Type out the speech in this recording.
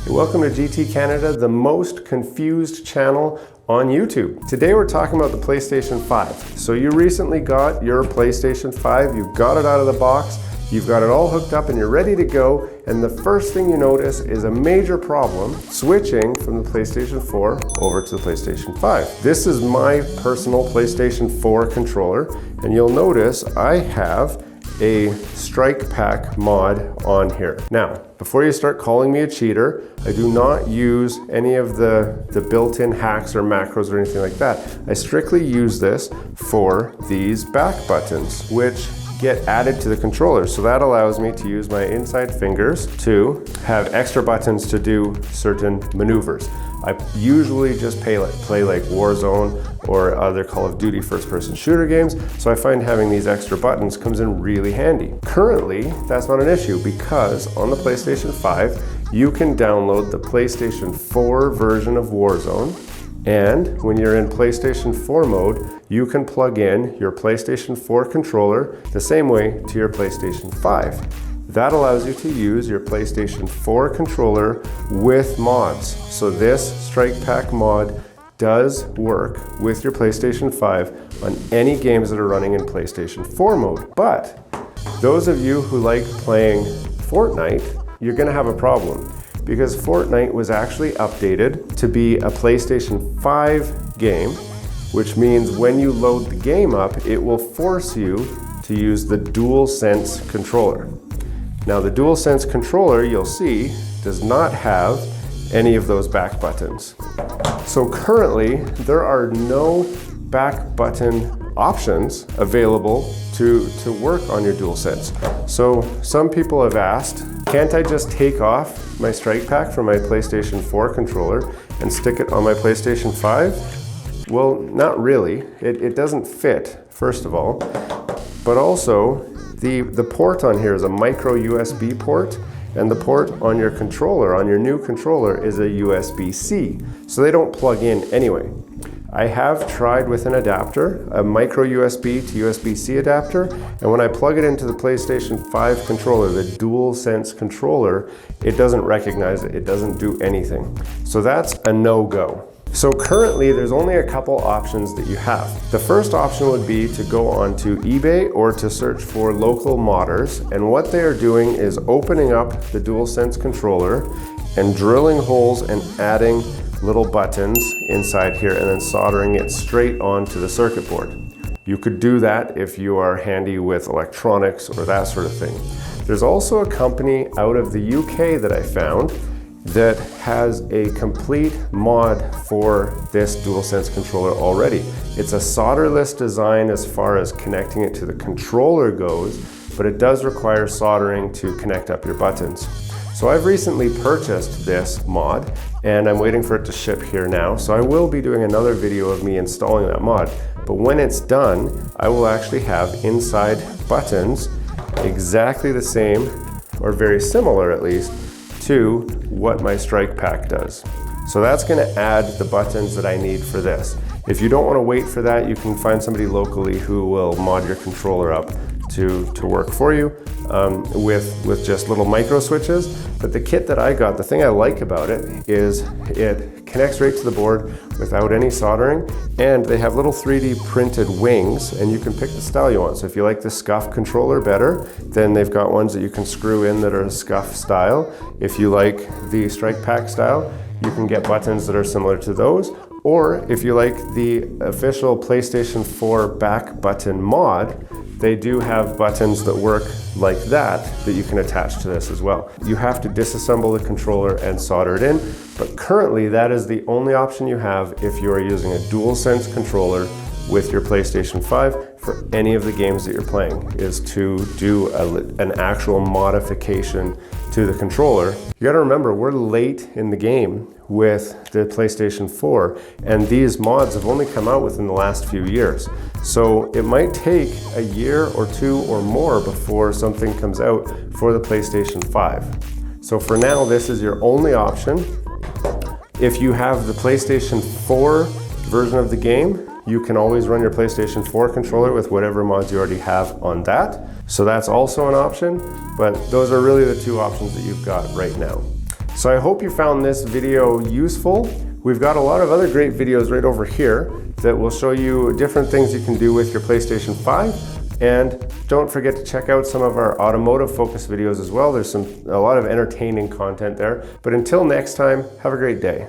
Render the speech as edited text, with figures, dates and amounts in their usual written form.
Welcome to GT Canada, the most confused channel on YouTube. Today we're talking about the PlayStation 5. So you recently got your PlayStation 5, you've got it out of the box, you've got it all hooked up and you're ready to go, and the first thing you notice is a major problem switching from the PlayStation 4 over to the PlayStation 5. This is my personal PlayStation 4 controller, and you'll notice I have a strike pack mod on here. Now, before you start calling me a cheater, I do not use any of the built-in hacks or macros or anything like that. I strictly use this for these back buttons, which get added to the controller. So that allows me to use my inside fingers to have extra buttons to do certain maneuvers. I usually just play like Warzone or other Call of Duty first-person shooter games, so I find having these extra buttons comes in really handy. Currently, that's not an issue because on the PlayStation 5, you can download the PlayStation 4 version of Warzone, and when you're in PlayStation 4 mode, you can plug in your PlayStation 4 controller the same way to your PlayStation 5. That allows you to use your PlayStation 4 controller with mods. So this Strike Pack mod does work with your PlayStation 5 on any games that are running in PlayStation 4 mode. But those of you who like playing Fortnite, you're gonna have a problem because Fortnite was actually updated to be a PlayStation 5 game, which means when you load the game up, it will force you to use the DualSense controller. Now the DualSense controller, you'll see, does not have any of those back buttons. So currently, there are no back button options available to work on your DualSense. So some people have asked, can't I just take off my Strike Pack from my PlayStation 4 controller and stick it on my PlayStation 5? Well, not really. It doesn't fit, first of all, but also, the port on here is a micro USB port, and the port on your controller, on your new controller, is a USB-C. So they don't plug in anyway. I have tried with an adapter, a micro USB to USB-C adapter, and when I plug it into the PlayStation 5 controller, the DualSense controller, it doesn't recognize it, it doesn't do anything. So that's a no-go. So currently, there's only a couple options that you have. The first option would be to go onto eBay or to search for local modders, and what they are doing is opening up the DualSense controller and drilling holes and adding little buttons inside here and then soldering it straight onto the circuit board. You could do that if you are handy with electronics or that sort of thing. There's also a company out of the UK that I found that has a complete mod for this DualSense controller already. It's a solderless design as far as connecting it to the controller goes, but it does require soldering to connect up your buttons. So I've recently purchased this mod and I'm waiting for it to ship here now. So I will be doing another video of me installing that mod. But when it's done, I will actually have inside buttons exactly the same, or very similar at least, to what my Strike Pack does. So that's gonna add the buttons that I need for this. If you don't wanna wait for that, you can find somebody locally who will mod your controller up to work for you with just little micro switches. But the kit that I got, the thing I like about it is it connects right to the board without any soldering, and they have little 3D printed wings, and you can pick the style you want. So if you like the scuff controller better, then they've got ones that you can screw in that are a scuff style. If you like the Strike Pack style, you can get buttons that are similar to those. Or if you like the official PlayStation 4 back button mod, they do have buttons that work like that you can attach to this as well. You have to disassemble the controller and solder it in, but currently that is the only option you have if you are using a DualSense controller with your PlayStation 5 for any of the games that you're playing, is to do an actual modification to the controller. You gotta remember, we're late in the game with the PlayStation 4, and these mods have only come out within the last few years. So it might take a year or two or more before something comes out for the PlayStation 5. So for now, this is your only option. If you have the PlayStation 4 version of the game, you can always run your PlayStation 4 controller with whatever mods you already have on that. So that's also an option, but those are really the two options that you've got right now. So I hope you found this video useful. We've got a lot of other great videos right over here that will show you different things you can do with your PlayStation 5. And don't forget to check out some of our automotive focus videos as well. There's a lot of entertaining content there. But until next time, have a great day.